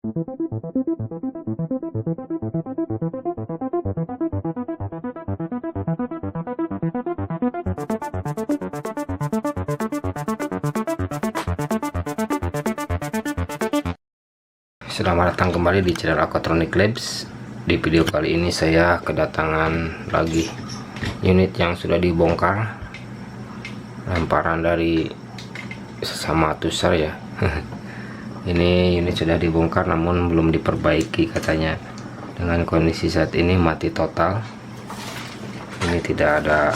Selamat datang kembali di channel Aquatronic Labs. Di video kali ini saya kedatangan lagi unit yang sudah dibongkar, lemparan dari sesama tusar ya. Ini unit sudah dibongkar namun belum diperbaiki katanya. Dengan kondisi saat ini mati total. Ini tidak ada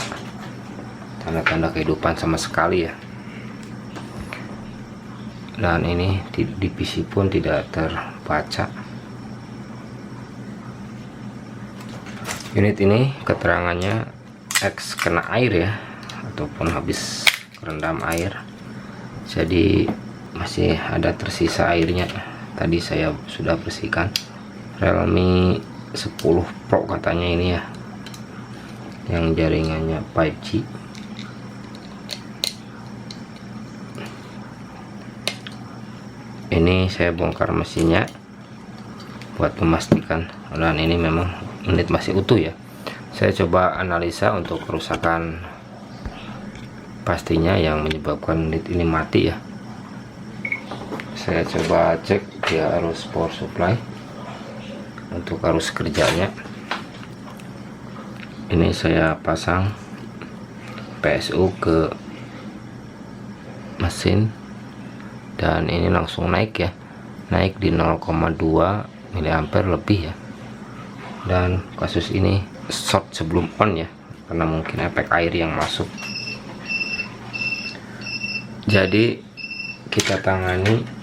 tanda-tanda kehidupan sama sekali ya. Dan ini di PC pun tidak terbaca. Unit ini keterangannya X kena air ya, ataupun habis kerendam air, jadi masih ada tersisa airnya. Tadi saya sudah bersihkan. Realme 10 Pro katanya ini ya, yang jaringannya 5G. Ini saya bongkar mesinnya buat memastikan, dan ini memang unit masih utuh ya. Saya coba analisa untuk kerusakan pastinya yang menyebabkan unit ini mati ya. Saya coba cek di arus power supply untuk arus kerjanya. Ini saya pasang PSU ke mesin dan ini langsung naik ya, naik di 0,2 mA lebih ya. Dan kasus ini short sebelum on ya, karena mungkin efek air yang masuk. Jadi kita tangani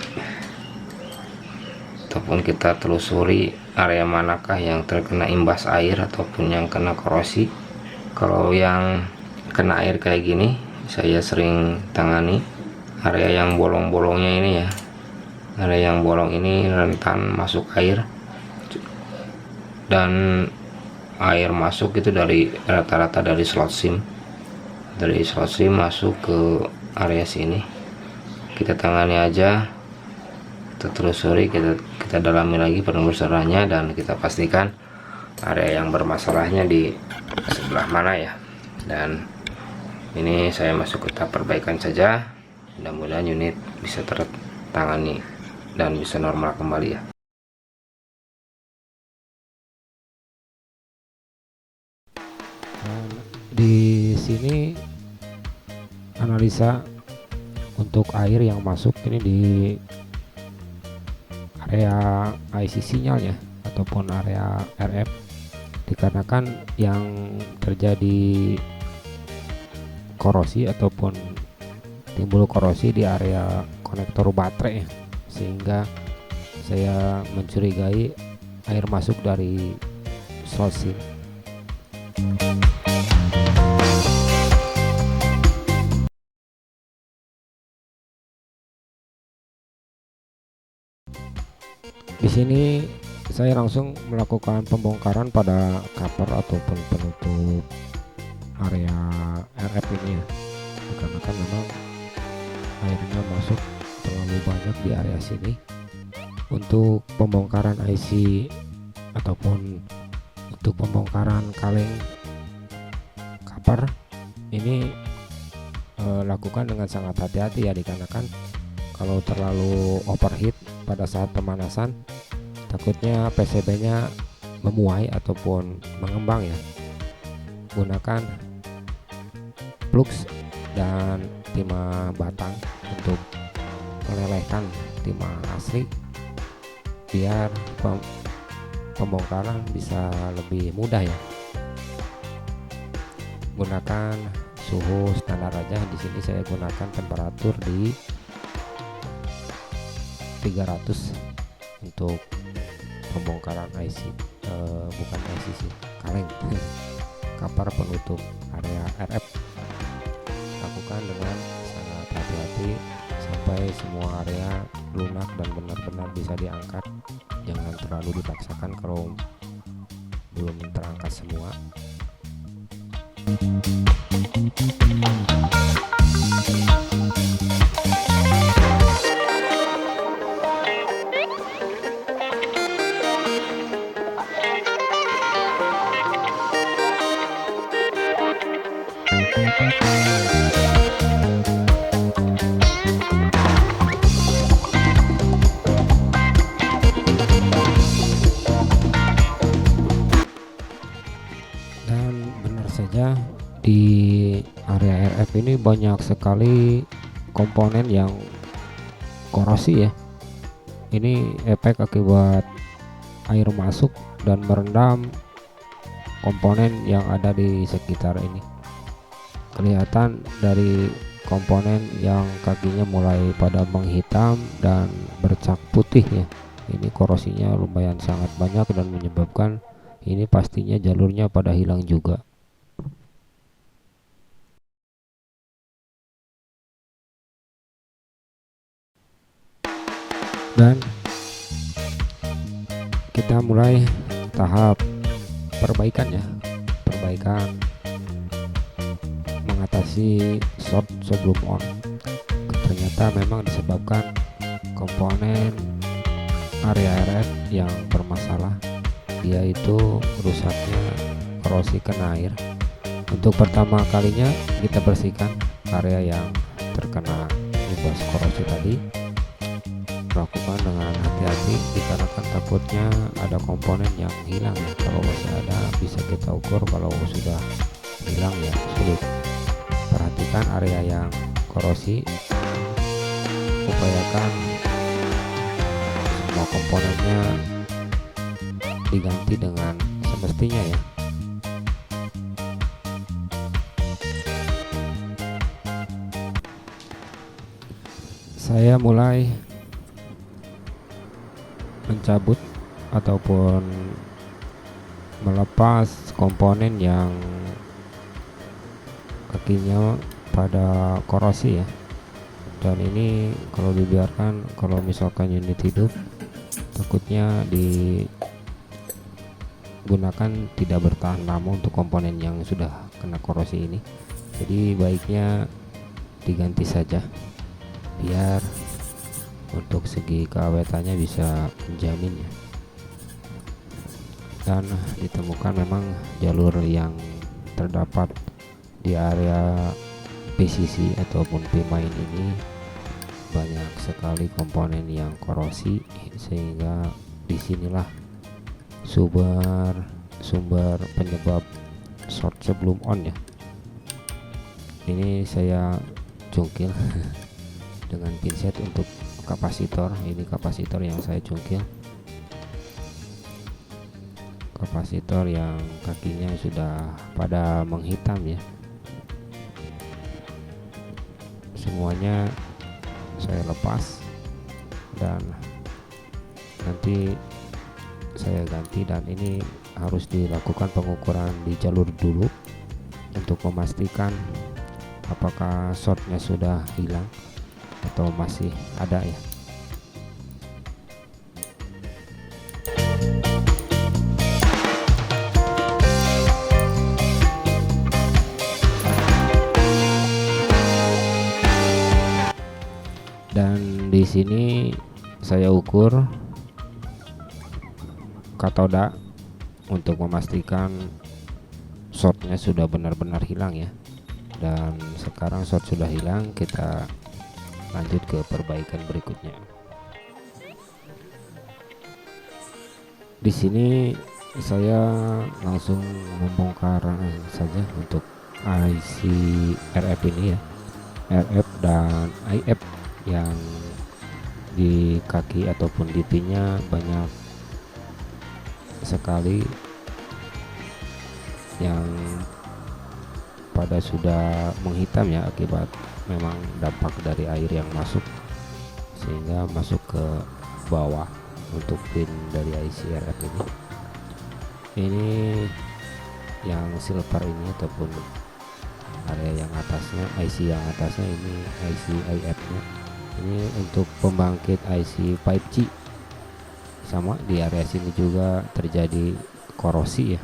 ataupun kita telusuri area manakah yang terkena imbas air ataupun yang kena korosi. Kalau yang kena air kayak gini saya sering tangani area yang bolong-bolongnya ini ya. Area yang bolong ini rentan masuk air, dan air masuk itu dari rata-rata dari slot SIM, masuk ke area sini. Kita tangani aja, kita telusuri, kita dalami lagi penelusurannya, dan kita pastikan area yang bermasalahnya di sebelah mana ya. Dan ini saya masuk ke tahap perbaikan saja. Mudah-mudahan unit bisa tertangani dan bisa normal kembali ya. Di sini analisa untuk air yang masuk ini di area IC sinyalnya ataupun area RF, dikarenakan yang terjadi korosi ataupun timbul korosi di area konektor baterai, sehingga saya mencurigai air masuk dari slot SIM. Di sini saya langsung melakukan pembongkaran pada cover ataupun penutup area RF ini ya, dikarenakan memang airnya masuk terlalu banyak di area sini. Untuk pembongkaran IC ataupun untuk pembongkaran kaleng cover ini lakukan dengan sangat hati-hati ya, dikarenakan kalau terlalu overheat pada saat pemanasan takutnya PCB nya memuai ataupun mengembang ya. Gunakan plugs dan timah batang untuk melelehkan timah asli biar pembongkaran bisa lebih mudah ya. Gunakan suhu standar aja. Di sini saya gunakan temperatur di 300 untuk pembongkaran IC, bukan IC sih, kaleng cover penutup area RF. Lakukan dengan sangat hati-hati sampai semua area lunak dan benar-benar bisa diangkat. Jangan terlalu dipaksakan kalau belum terangkat semua. saja di area RF ini banyak sekali komponen yang korosi ya. Ini efek akibat air masuk dan merendam komponen yang ada di sekitar ini. Kelihatan dari komponen yang kakinya mulai pada menghitam dan bercak putih ya. Ini korosinya lumayan sangat banyak dan menyebabkan ini pastinya jalurnya pada hilang juga. Dan kita mulai tahap perbaikan ya, perbaikan mengatasi short sebelum on. Ternyata memang disebabkan komponen area RF yang bermasalah, dia itu rusaknya korosi kena air. Untuk pertama kalinya kita bersihkan area yang terkena imbas korosi tadi. Lakukan dengan hati-hati dikarenakan takutnya ada komponen yang hilang ya. Kalau masih ada bisa kita ukur, kalau sudah hilang ya sulit. Perhatikan area yang korosi, upayakan semua komponennya diganti dengan semestinya ya. Saya mulai mencabut ataupun melepas komponen yang kakinya pada korosi ya. Dan ini kalau dibiarkan, kalau misalkan unit hidup, takutnya digunakan tidak bertahan lama untuk komponen yang sudah kena korosi ini. Jadi baiknya diganti saja biar untuk segi keawetannya bisa menjamin ya. Dan ditemukan memang jalur yang terdapat di area PCC ataupun P-main ini banyak sekali komponen yang korosi, sehingga disinilah sumber penyebab short sebelum on ya. Ini saya cungkil dengan pinset untuk kapasitor. Ini kapasitor yang saya cungkil, kapasitor yang kakinya sudah pada menghitam ya. Semuanya saya lepas dan nanti saya ganti. Dan ini harus dilakukan pengukuran di jalur dulu untuk memastikan apakah shortnya sudah hilang atau masih ada ya. Dan di sini saya ukur katoda untuk memastikan shortnya sudah benar-benar hilang ya. Dan sekarang short sudah hilang, kita lanjut ke perbaikan berikutnya. Di sini saya langsung membongkar saja untuk IC RF ini ya, RF dan IF yang di kaki ataupun di pinnya banyak sekali yang pada sudah menghitam ya, akibat memang dampak dari air yang masuk sehingga masuk ke bawah untuk pin dari IC RF ini. Ini yang silver ini ataupun area yang atasnya, IC yang atasnya ini IC IF nya. Ini untuk pembangkit IC 5G. Sama di area sini juga terjadi korosi ya.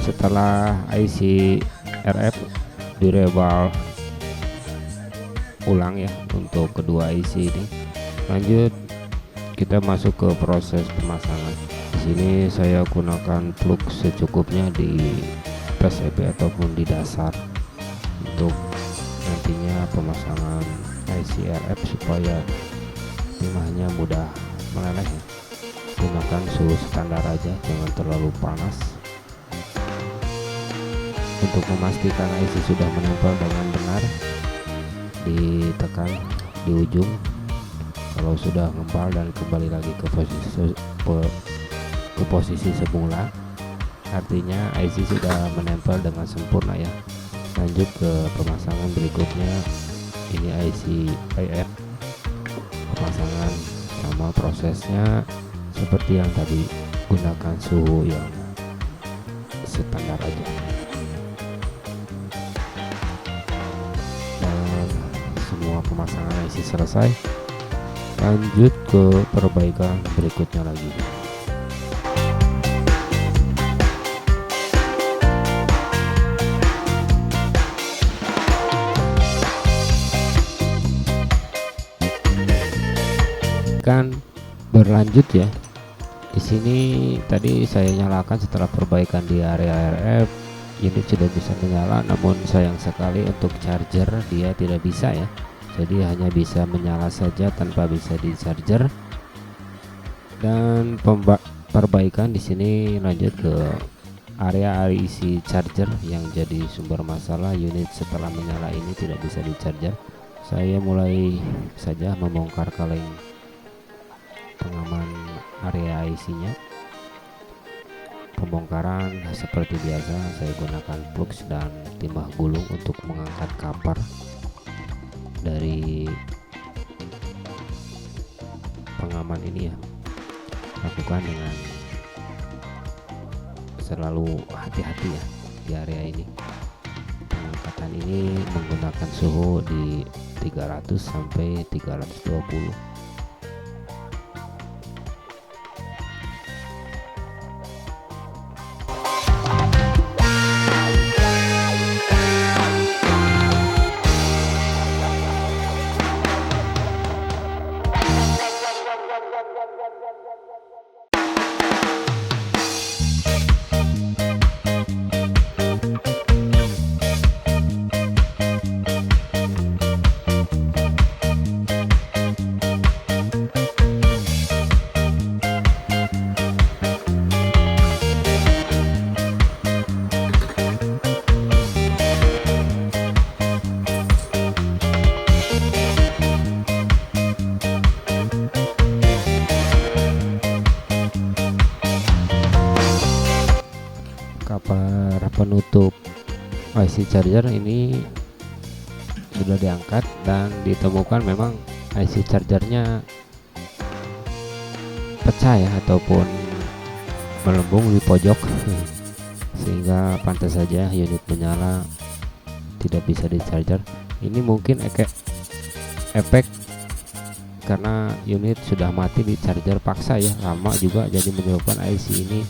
Setelah IC RF direbal ulang ya untuk kedua IC ini, lanjut kita masuk ke proses pemasangan. Di sini saya gunakan plug secukupnya di PCB ataupun di dasar untuk nantinya pemasangan IC RF supaya timahnya mudah meleleh ya. Gunakan suhu standar aja, jangan terlalu panas. Untuk memastikan IC sudah menempel dengan benar, ditekan di ujung. Kalau sudah ngempal dan kembali lagi ke posisi semula, artinya IC sudah menempel dengan sempurna ya. Lanjut ke pemasangan berikutnya. Ini IC IF pemasangan, sama prosesnya seperti yang tadi, gunakan suhu yang standar aja. Dan semua pemasangan IC selesai, lanjut ke perbaikan berikutnya lagi. Kan berlanjut ya. Di sini tadi saya nyalakan setelah perbaikan di area RF, unit sudah bisa menyala, namun sayang sekali untuk charger dia tidak bisa ya. Jadi hanya bisa menyala saja tanpa bisa di charger. Dan perbaikan di sini lanjut ke area IC charger yang jadi sumber masalah unit setelah menyala ini tidak bisa di charger. Saya mulai saja membongkar kaleng pengaman area IC-nya. Pembongkaran seperti biasa, saya gunakan plugs dan timah gulung untuk mengangkat cover dari pengaman ini ya. Lakukan dengan selalu hati-hati ya di area ini. Pengangkatan ini menggunakan suhu di 300 sampai 320. Cover penutup IC charger ini sudah diangkat dan ditemukan memang IC chargernya pecah ya, ataupun melembung di pojok sehingga pantas saja unit menyala tidak bisa di charger. Ini mungkin efek karena unit sudah mati di charger paksa ya, lama juga, jadi menyebabkan IC ini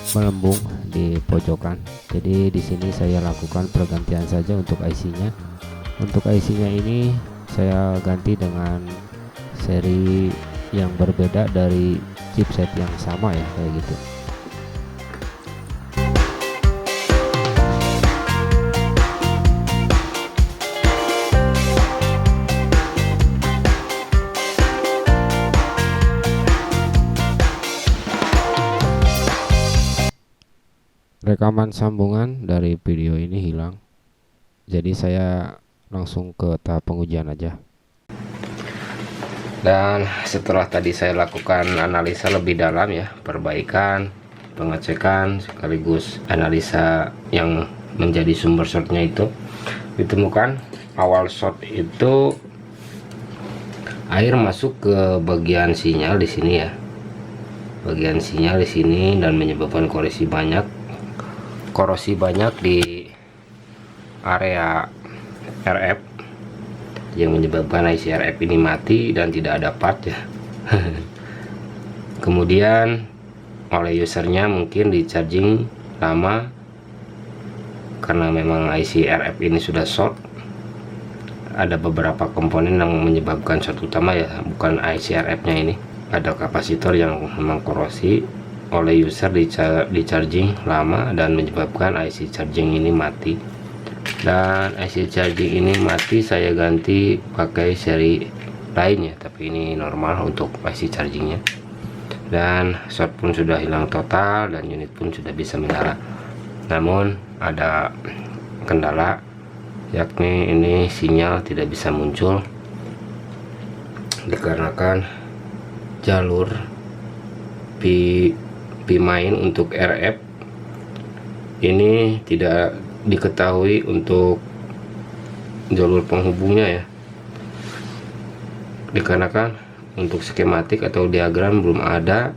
melembung di pojokan. Jadi di sini saya lakukan pergantian saja untuk IC-nya. Untuk IC-nya ini saya ganti dengan seri yang berbeda dari chipset yang sama ya, kayak gitu. Rekaman sambungan dari video ini hilang, jadi saya langsung ke tahap pengujian aja. Dan setelah tadi saya lakukan analisa lebih dalam ya, perbaikan, pengecekan, sekaligus analisa yang menjadi sumber shortnya, itu ditemukan awal short itu air masuk ke bagian sinyal di sini ya, bagian sinyal di sini, dan menyebabkan korosi banyak di area RF yang menyebabkan IC RF ini mati dan tidak ada part ya. Kemudian oleh usernya mungkin di charging lama karena memang IC RF ini sudah short. Ada beberapa komponen yang menyebabkan short utama ya, bukan IC RF nya ini. Ada kapasitor yang memang korosi, oleh user di charging lama dan menyebabkan IC charging ini mati. Dan IC charging ini mati, saya ganti pakai seri lainnya, tapi ini normal untuk IC chargingnya. Dan short pun sudah hilang total dan unit pun sudah bisa menyala. Namun ada kendala, yakni ini sinyal tidak bisa muncul dikarenakan jalur P-main untuk RF ini tidak diketahui untuk jalur penghubungnya ya, dikarenakan untuk skematik atau diagram belum ada.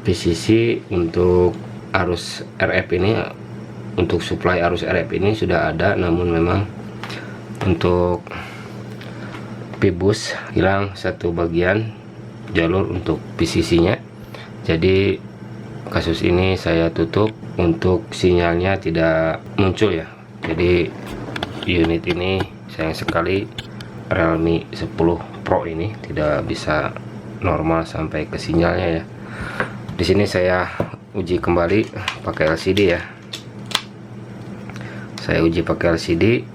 PCC untuk arus RF ini, untuk supply arus RF ini sudah ada, namun memang untuk P-bus hilang satu bagian jalur untuk PCC nya. Jadi kasus ini saya tutup untuk sinyalnya tidak muncul ya. Jadi unit ini sayang sekali, Realme 10 Pro ini tidak bisa normal sampai ke sinyalnya ya. Di sini saya uji kembali pakai LCD ya. Saya uji pakai LCD,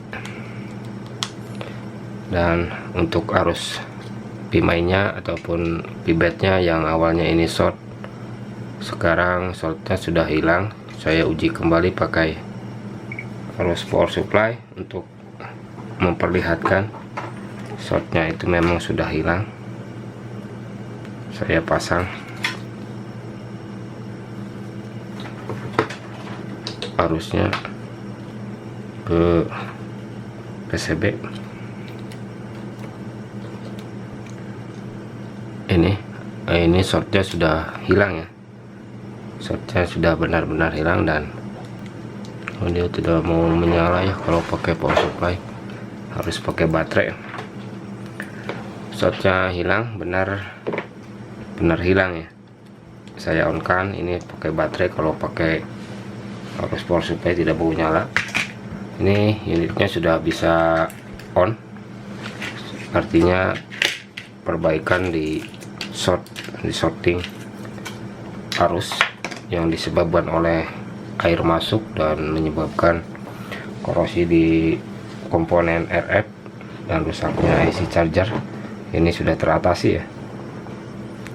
dan untuk arus P-mainnya ataupun P-bednya yang awalnya ini short, sekarang shortnya sudah hilang. Saya uji kembali pakai arus power supply untuk memperlihatkan shortnya itu memang sudah hilang. Saya pasang arusnya ke PCB. Ini shortnya sudah hilang ya, shortnya sudah benar-benar hilang, dan dia tidak mau menyala ya. Kalau pakai power supply harus pakai baterai. Shortnya hilang, benar hilang ya. Saya on kan ini pakai baterai, kalau pakai arus power supply tidak mau nyala. Ini unitnya sudah bisa on, artinya perbaikan di sorting arus yang disebabkan oleh air masuk dan menyebabkan korosi di komponen RF dan rusaknya IC charger ini sudah teratasi ya.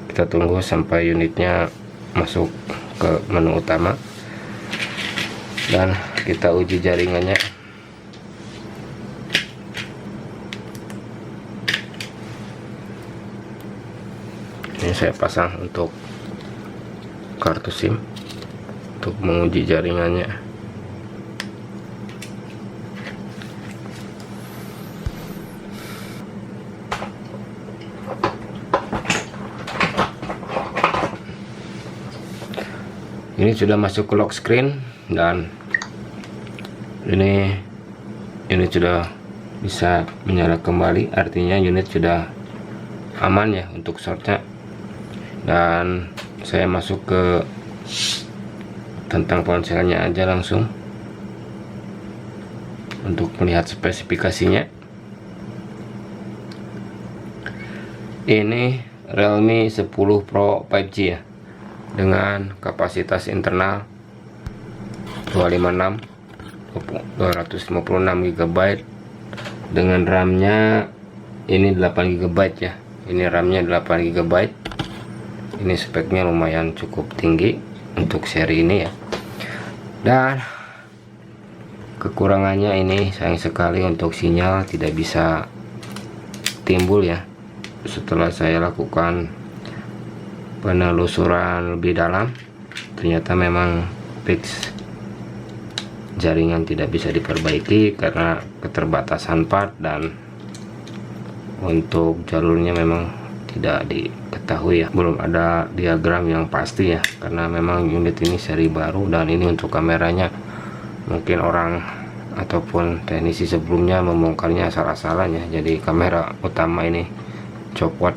Kita tunggu sampai unitnya masuk ke menu utama dan kita uji jaringannya. Ini saya pasang untuk kartu SIM untuk menguji jaringannya. Ini sudah masuk ke lock screen dan ini unit sudah bisa menyala kembali, artinya unit sudah aman ya untuk shortnya. Dan saya masuk ke tentang ponselnya aja langsung untuk melihat spesifikasinya. Ini Realme 10 Pro 5G ya, dengan kapasitas internal 256 GB, dengan RAM-nya ini 8 GB ya. Ini RAM-nya 8 GB. Ini speknya lumayan cukup tinggi untuk seri ini ya. Dan kekurangannya ini sayang sekali untuk sinyal tidak bisa timbul ya. Setelah saya lakukan penelusuran lebih dalam, ternyata memang fix jaringan tidak bisa diperbaiki karena keterbatasan part, dan untuk jalurnya memang tidak diketahui ya, belum ada diagram yang pasti ya, karena memang unit ini seri baru. Dan ini untuk kameranya, mungkin orang ataupun teknisi sebelumnya membongkarnya asal-asalan ya, jadi kamera utama ini copot.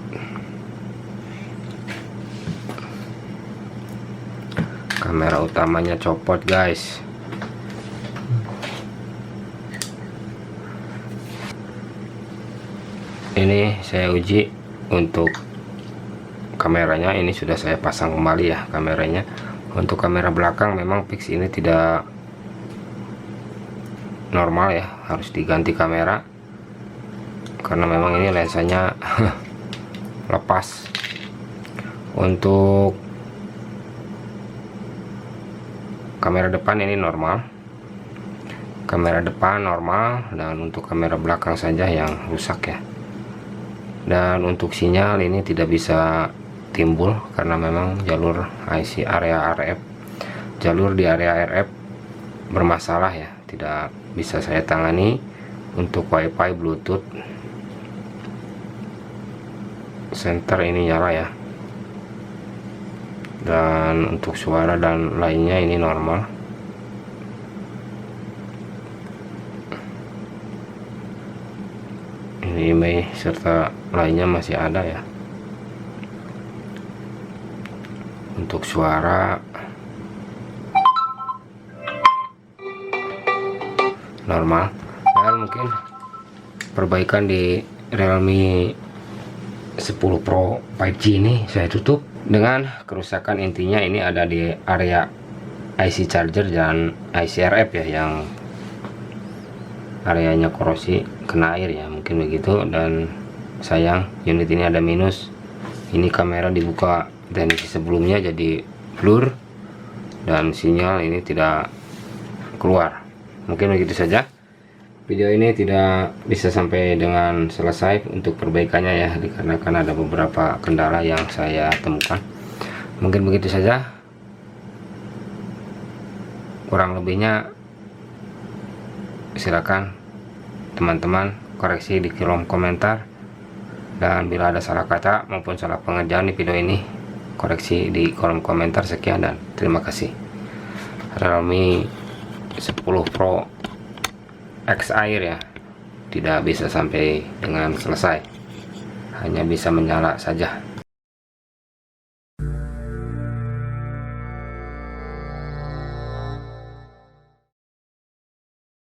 Kamera utamanya copot guys. Ini saya uji untuk kameranya, ini sudah saya pasang kembali ya kameranya. Untuk kamera belakang memang fix ini tidak normal ya, harus diganti kamera karena memang ini lensanya lepas. Untuk kamera depan ini normal, kamera depan normal, dan untuk kamera belakang saja yang rusak ya. Dan untuk sinyal ini tidak bisa timbul karena memang jalur IC area RF, jalur di area RF bermasalah ya, tidak bisa saya tangani. Untuk WiFi Bluetooth center ini nyala ya, dan untuk suara dan lainnya ini normal. Ini IMEI serta lainnya masih ada ya. Untuk suara normal. Dan mungkin perbaikan di Realme 10 Pro 5G ini saya tutup dengan kerusakan. Intinya ini ada di area IC charger dan IC RF ya, yang areanya korosi kena air ya, mungkin begitu. Dan sayang unit ini ada minus. Ini kamera dibuka teknisi sebelumnya jadi blur dan sinyal ini tidak keluar. Mungkin begitu saja. Video ini tidak bisa sampai dengan selesai untuk perbaikannya ya, dikarenakan ada beberapa kendala yang saya temukan. Mungkin begitu saja. Kurang lebihnya silakan teman-teman koreksi di kolom komentar, dan bila ada salah kata maupun salah pengerjaan di video ini, koreksi di kolom komentar. Sekian dan terima kasih. Realme 10 Pro X Air ya, tidak bisa sampai dengan selesai, hanya bisa menyala saja.